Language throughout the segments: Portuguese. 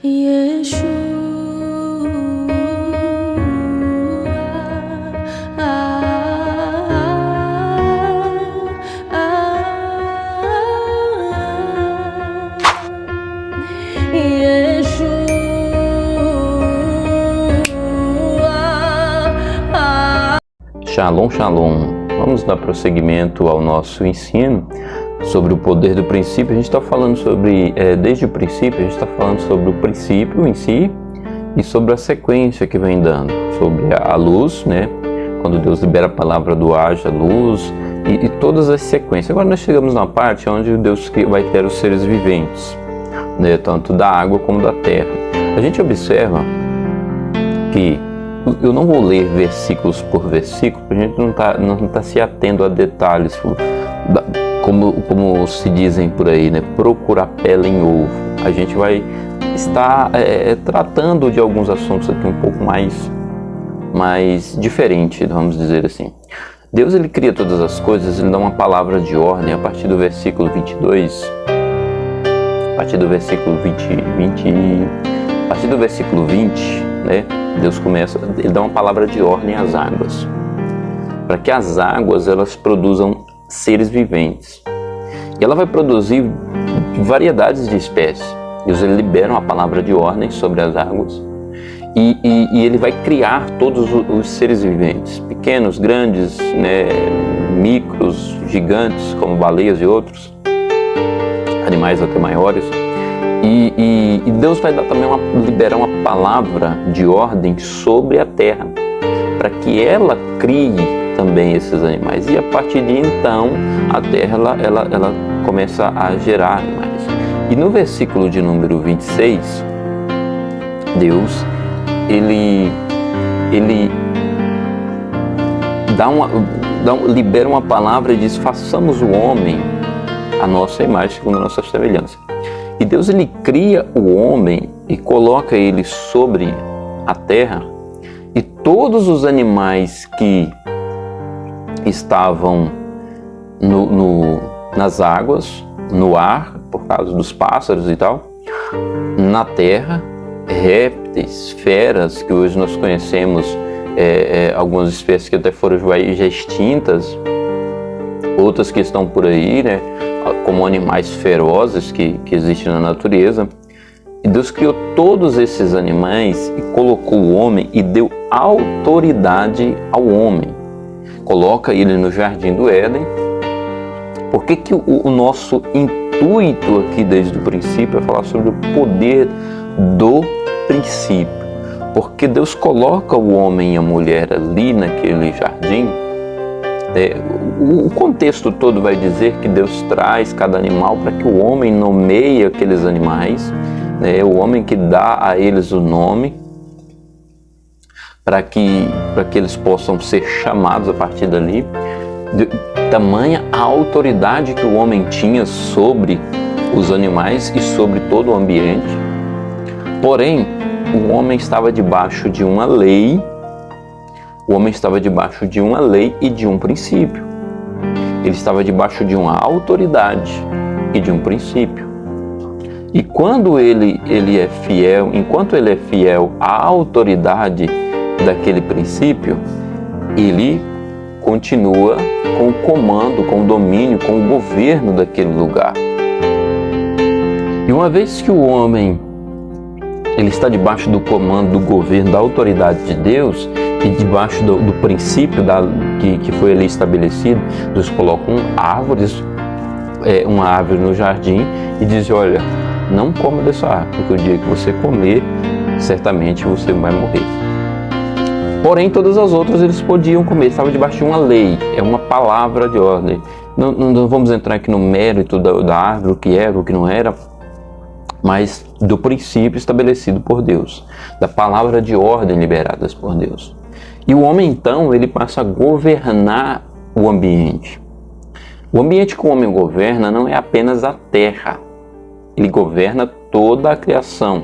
Yeshua, Shalom, shalom. Vamos dar prosseguimento ao nosso ensino sobre o poder do princípio. A gente está falando sobre, desde o princípio, a gente está falando sobre o princípio em si e sobre a sequência que vem dando, sobre a luz, né? Quando Deus libera a palavra do haja luz e todas as sequências. Agora nós chegamos na parte onde Deus vai criar os seres viventes, né? Tanto da água como da terra. A gente observa que eu não vou ler versículos por versículo, a gente não tá se atendo a detalhes, como se dizem por aí, né? Procurar pele em ovo. A gente vai estar tratando de alguns assuntos aqui um pouco mais diferente, vamos dizer assim. Deus, ele cria todas as coisas, ele dá uma palavra de ordem a partir do versículo 22, a partir do versículo 20, né? Deus ele dá uma palavra de ordem às águas, para que as águas elas produzam seres viventes. E ela vai produzir variedades de espécies. Deus ele libera uma palavra de ordem sobre as águas e ele vai criar todos os seres viventes, pequenos, grandes, né, micros, gigantes, como baleias e outros, animais até maiores. E Deus vai dar também liberar uma palavra de ordem sobre a terra, para que ela crie também esses animais. E a partir de então, a terra ela começa a gerar animais. E no versículo de número 26, Deus ele libera uma palavra e diz: façamos o homem a nossa imagem, segundo a nossa semelhança. E Deus ele cria o homem e coloca ele sobre a terra, e todos os animais que estavam nas águas, no ar, por causa dos pássaros e tal, na terra, répteis, feras, que hoje nós conhecemos, algumas espécies que até foram já extintas, outras que estão por aí, né, como animais ferozes que existem na natureza. E Deus criou todos esses animais e colocou o homem e deu autoridade ao homem. Coloca ele no jardim do Éden. Por que o nosso intuito aqui desde o princípio é falar sobre o poder do princípio? Porque Deus coloca o homem e a mulher ali naquele jardim. O contexto todo vai dizer que Deus traz cada animal para que o homem nomeie aqueles animais, né? O homem que dá a eles o nome, para que eles possam ser chamados a partir dali. Tamanha a autoridade que o homem tinha sobre os animais e sobre todo o ambiente. Porém, o homem estava debaixo de uma lei. O homem estava debaixo de uma lei e de um princípio. Ele estava debaixo de uma autoridade e de um princípio. E quando ele é fiel, enquanto ele é fiel à autoridade daquele princípio, ele continua com o comando, com o domínio, com o governo daquele lugar. E uma vez que o homem ele está debaixo do comando, do governo, da autoridade de Deus, e debaixo do princípio que foi ali estabelecido, Deus coloca uma árvore no jardim e diz: olha, não coma dessa árvore, porque o dia que você comer, certamente você vai morrer. Porém, todas as outras eles podiam comer, estava debaixo de uma lei, é uma palavra de ordem. Não vamos entrar aqui no mérito da árvore, o que era, o que não era, mas do princípio estabelecido por Deus, da palavra de ordem liberadas por Deus. E o homem, então, ele passa a governar o ambiente. O ambiente que o homem governa não é apenas a terra. Ele governa toda a criação.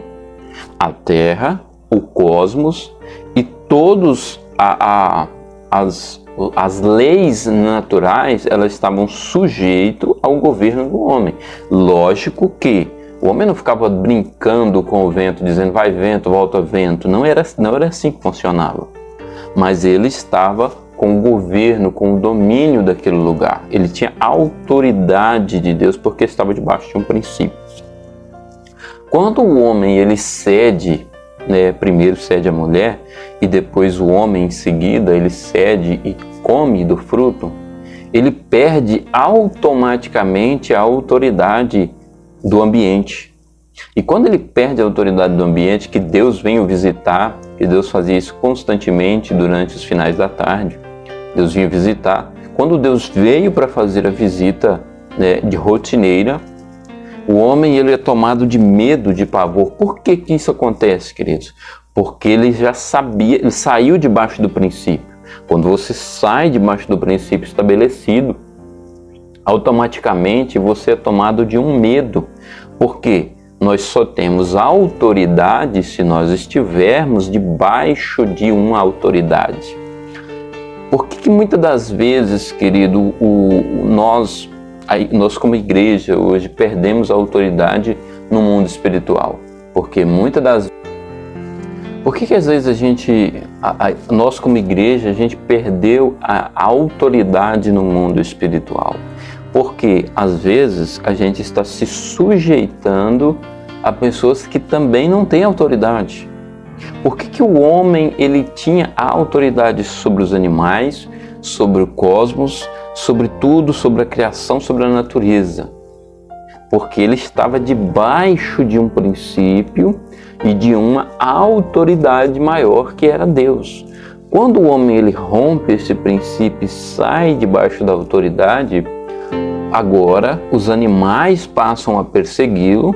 A terra, o cosmos e todos as leis naturais, elas estavam sujeitas ao governo do homem. Lógico que O homem não ficava brincando com o vento, dizendo vai vento, volta vento. Não era assim que funcionava. Mas ele estava com o governo, com o domínio daquele lugar. Ele tinha autoridade de Deus porque estava debaixo de um princípio. Quando o homem ele cede, primeiro cede a mulher e depois o homem em seguida ele cede e come do fruto, ele perde automaticamente a autoridade do ambiente. E quando ele perde a autoridade do ambiente, que Deus vem o visitar, que Deus fazia isso constantemente durante os finais da tarde, Deus vinha visitar. Quando Deus veio para fazer a visita de rotineira, o homem ele é tomado de medo, de pavor. Por que isso acontece, queridos? Porque ele já sabia, ele saiu debaixo do princípio. Quando você sai debaixo do princípio estabelecido, automaticamente você é tomado de um medo. Por quê? Nós só temos autoridade se nós estivermos debaixo de uma autoridade. Por que muitas das vezes, querido, nós como igreja hoje perdemos a autoridade no mundo espiritual? Porque muitas das vezes... Por que às vezes nós como igreja, a gente perdeu a autoridade no mundo espiritual? Porque às vezes a gente está se sujeitando a pessoas que também não têm autoridade. Por que o homem ele tinha a autoridade sobre os animais, sobre o cosmos, sobre tudo, sobre a criação, sobre a natureza? Porque ele estava debaixo de um princípio e de uma autoridade maior que era Deus. Quando o homem ele rompe esse princípio e sai debaixo da autoridade, agora os animais passam a persegui-lo,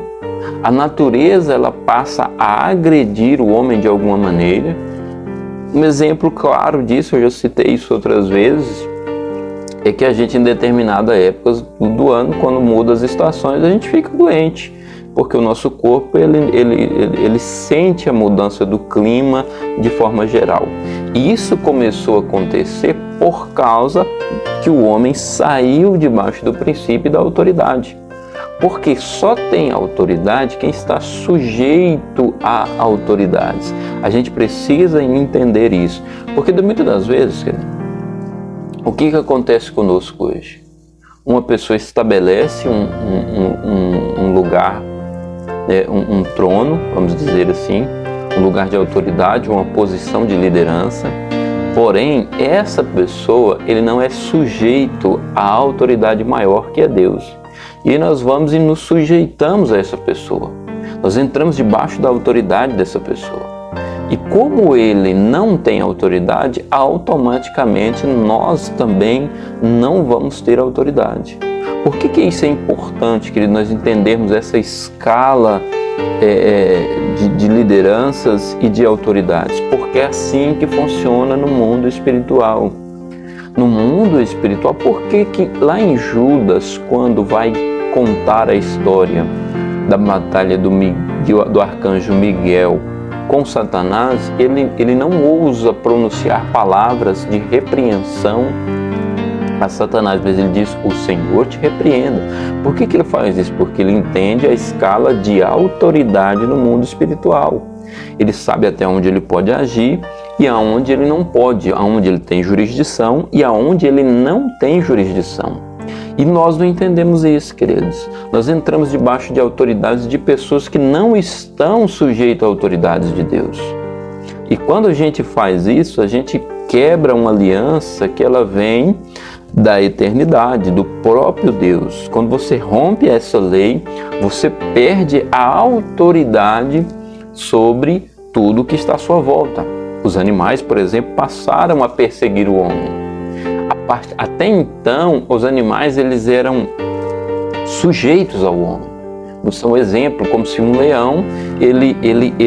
a natureza ela passa a agredir o homem de alguma maneira. Um exemplo claro disso, eu já citei isso outras vezes, é que a gente em determinadas épocas do ano, quando muda as estações, a gente fica doente, porque o nosso corpo ele sente a mudança do clima de forma geral. E isso começou a acontecer por causa que o homem saiu debaixo do princípio da autoridade. Porque só tem autoridade quem está sujeito a autoridades. A gente precisa entender isso. Porque muitas das vezes, o que acontece conosco hoje? Uma pessoa estabelece um lugar, um trono, vamos dizer assim, um lugar de autoridade, uma posição de liderança. Porém, essa pessoa ele não é sujeito à autoridade maior que é Deus. E nós vamos e nos sujeitamos a essa pessoa. Nós entramos debaixo da autoridade dessa pessoa. E como ele não tem autoridade, automaticamente nós também não vamos ter autoridade. Por que isso é importante, querido, nós entendermos essa escala de lideranças e de autoridades? Porque é assim que funciona no mundo espiritual. No mundo espiritual, por que lá em Judas, quando vai contar a história da batalha do arcanjo Miguel com Satanás, ele não ousa pronunciar palavras de repreensão a Satanás, mas ele diz: o Senhor te repreenda. Por que ele faz isso? Porque ele entende a escala de autoridade no mundo espiritual. Ele sabe até onde ele pode agir e aonde ele não pode, aonde ele tem jurisdição e aonde ele não tem jurisdição. E nós não entendemos isso, queridos. Nós entramos debaixo de autoridades de pessoas que não estão sujeitas a autoridades de Deus. E quando a gente faz isso, a gente quebra uma aliança que ela vem da eternidade, do próprio Deus. Quando você rompe essa lei, você perde a autoridade sobre tudo que está à sua volta. Os animais, por exemplo, passaram a perseguir o homem. Até então, os animais eles eram sujeitos ao homem. Um exemplo, como se um leão ele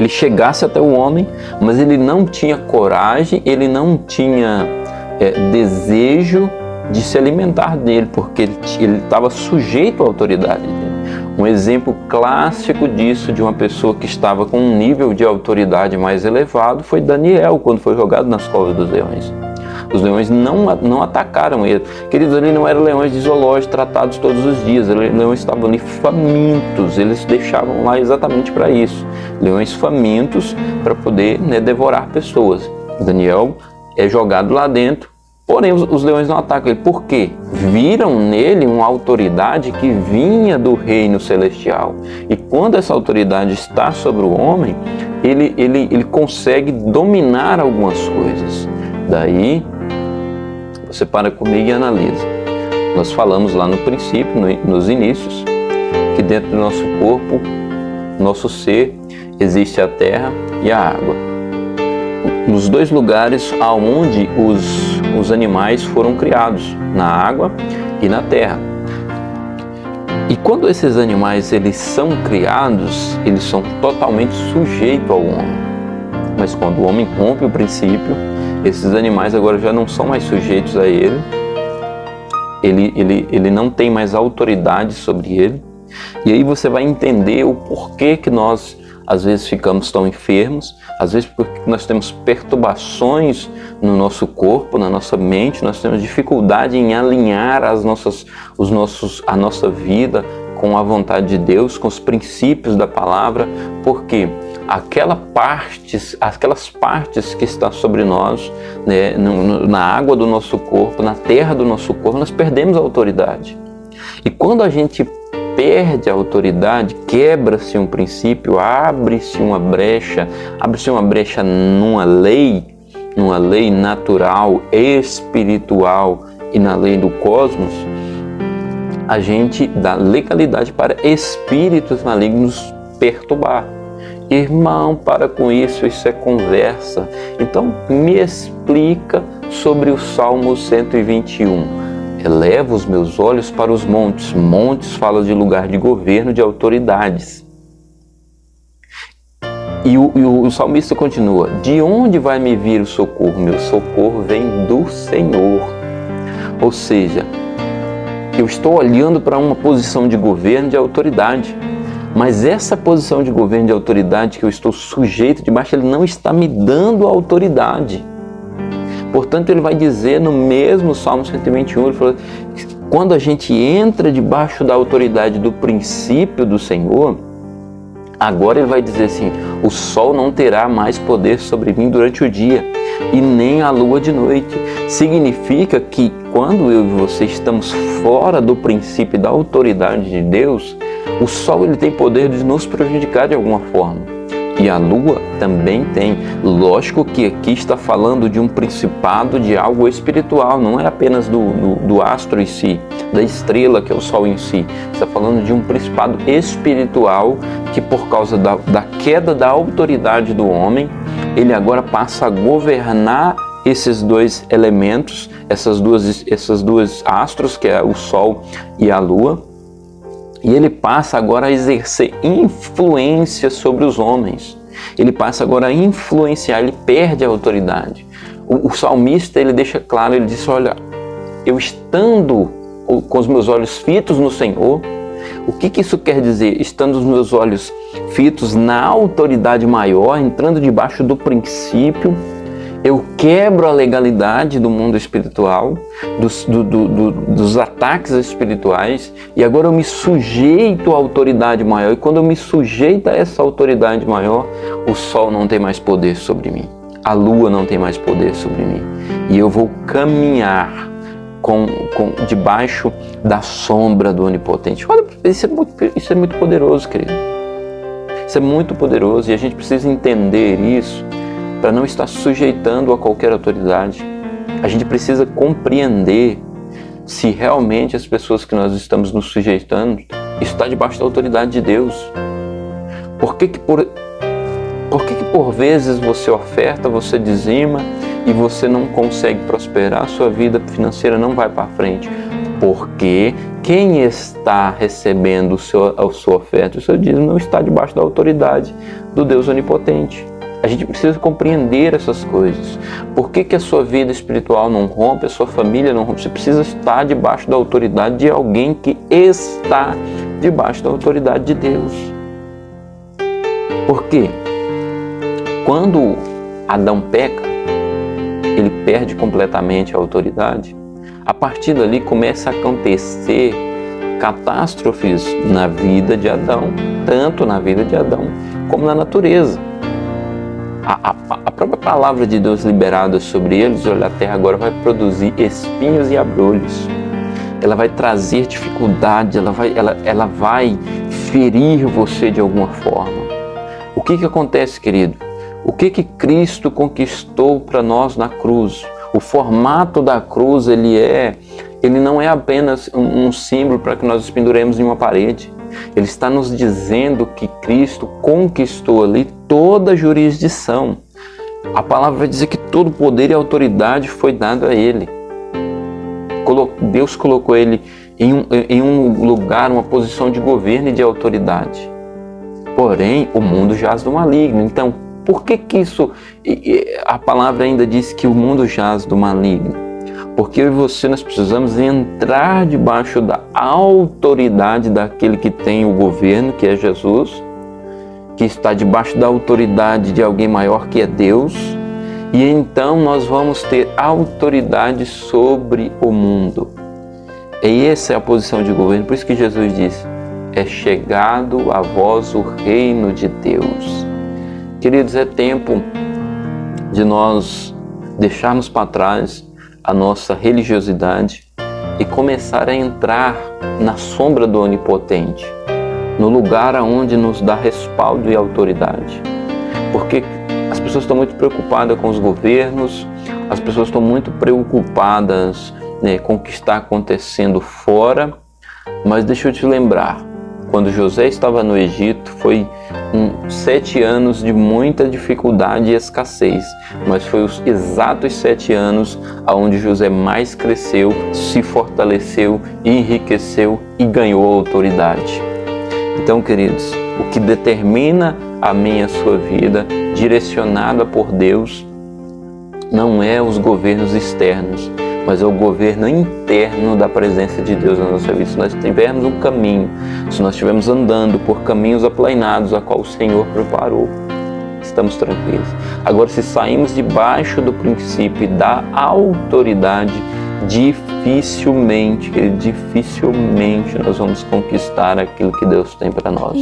chegasse até o homem, mas ele não tinha coragem, ele não tinha desejo de se alimentar dele, porque ele estava sujeito à autoridade dele. Um exemplo clássico disso, de uma pessoa que estava com um nível de autoridade mais elevado, foi Daniel, quando foi jogado nas covas dos leões. Os leões não atacaram ele. Queridos, ali não eram leões de zoológico tratados todos os dias. Os leões estavam ali famintos. Eles deixavam lá exatamente para isso. Leões famintos para poder, devorar pessoas. Daniel é jogado lá dentro. Porém, os leões não atacam ele. Por quê? Viram nele uma autoridade que vinha do reino celestial. E quando essa autoridade está sobre o homem, ele consegue dominar algumas coisas. Daí, você para comigo e analisa. Nós falamos lá no princípio, nos inícios, que dentro do nosso corpo, nosso ser, existe a terra e a água. Nos dois lugares aonde os animais foram criados, na água e na terra. E quando esses animais eles são criados, eles são totalmente sujeitos ao homem. Mas quando o homem rompe o princípio, esses animais agora já não são mais sujeitos a ele. Ele não tem mais autoridade sobre ele. E aí você vai entender o porquê que nós às vezes ficamos tão enfermos, às vezes porque nós temos perturbações no nosso corpo, na nossa mente, nós temos dificuldade em alinhar a nossa vida com a vontade de Deus, com os princípios da palavra, porque aquelas partes que estão sobre nós, na água do nosso corpo, na terra do nosso corpo, nós perdemos a autoridade. E quando a gente perde a autoridade, quebra-se um princípio, abre-se uma brecha numa lei natural, espiritual e na lei do cosmos, a gente dá legalidade para espíritos malignos perturbar. Irmão, para com isso, isso é conversa. Então, me explica sobre o Salmo 121. Elevo os meus olhos para os montes. Montes fala de lugar de governo, de autoridades. E o salmista continua: de onde vai me vir o socorro? Meu socorro vem do Senhor. Ou seja, eu estou olhando para uma posição de governo, de autoridade. Mas essa posição de governo, de autoridade que eu estou sujeito debaixo, ele não está me dando autoridade. Portanto, ele vai dizer no mesmo Salmo 121, ele falou, quando a gente entra debaixo da autoridade do princípio do Senhor, agora ele vai dizer assim, o sol não terá mais poder sobre mim durante o dia, e nem a lua de noite. Significa que quando eu e você estamos fora do princípio e da autoridade de Deus, o sol ele tem poder de nos prejudicar de alguma forma. E a lua também tem. Lógico que aqui está falando de um principado, de algo espiritual, não é apenas do astro em si, da estrela que é o sol em si. Está falando de um principado espiritual que por causa da queda da autoridade do homem, ele agora passa a governar esses dois elementos, essas duas astros, que é o sol e a lua. E ele passa agora a exercer influência sobre os homens. Ele passa agora a influenciar, ele perde a autoridade. O salmista, ele deixa claro, ele diz, olha, eu estando com os meus olhos fitos no Senhor, o que isso quer dizer? Estando os meus olhos fitos na autoridade maior, entrando debaixo do princípio, eu quebro a legalidade do mundo espiritual, dos ataques espirituais, e agora eu me sujeito à autoridade maior. E quando eu me sujeito a essa autoridade maior, o sol não tem mais poder sobre mim, a lua não tem mais poder sobre mim, e eu vou caminhar debaixo da sombra do Onipotente. Olha, isso é muito poderoso, querido. Isso é muito poderoso, e a gente precisa entender isso para não estar sujeitando a qualquer autoridade. A gente precisa compreender se realmente as pessoas que nós estamos nos sujeitando estão debaixo da autoridade de Deus. Por que por vezes você oferta, você dizima e você não consegue prosperar, a sua vida financeira não vai para frente? Porque quem está recebendo a sua oferta, o seu dízimo, não está debaixo da autoridade do Deus Onipotente. A gente precisa compreender essas coisas. Por que a sua vida espiritual não rompe, a sua família não rompe? Você precisa estar debaixo da autoridade de alguém que está debaixo da autoridade de Deus. Por quê? Quando Adão peca, ele perde completamente a autoridade. A partir dali começa a acontecer catástrofes na vida de Adão, tanto na vida de Adão como na natureza. A própria palavra de Deus liberada sobre eles, olha, a terra agora vai produzir espinhos e abrolhos. Ela vai trazer dificuldade, ela vai ferir você de alguma forma. O que acontece, querido? O que Cristo conquistou para nós na cruz? O formato da cruz, ele não é apenas um símbolo para que nós penduremos em uma parede. Ele está nos dizendo que Cristo conquistou ali toda a jurisdição. A palavra vai dizer que todo poder e autoridade foi dado a Ele. Deus colocou Ele em um lugar, uma posição de governo e de autoridade. Porém, o mundo jaz do maligno. Então, por que isso? A palavra ainda diz que o mundo jaz do maligno. Porque eu e você, nós precisamos entrar debaixo da autoridade daquele que tem o governo, que é Jesus, que está debaixo da autoridade de alguém maior, que é Deus, e então nós vamos ter autoridade sobre o mundo. E essa é a posição de governo, por isso que Jesus disse: é chegado a vós o reino de Deus. Queridos, é tempo de nós deixarmos para trás a nossa religiosidade e começar a entrar na sombra do Onipotente, no lugar onde nos dá respaldo e autoridade. Porque as pessoas estão muito preocupadas com os governos, as pessoas estão muito preocupadas, com o que está acontecendo fora, mas deixa eu te lembrar, quando José estava no Egito, foi 7 anos de muita dificuldade e escassez, mas foi os exatos 7 anos onde José mais cresceu, se fortaleceu, enriqueceu e ganhou autoridade. Então, queridos, o que determina a minha e a sua vida, direcionada por Deus, não é os governos externos, mas é o governo interno da presença de Deus na nossa vida. Se nós tivermos um caminho, se nós estivermos andando por caminhos aplainados, a qual o Senhor preparou, estamos tranquilos. Agora, se saímos debaixo do princípio da autoridade, dificilmente nós vamos conquistar aquilo que Deus tem para nós.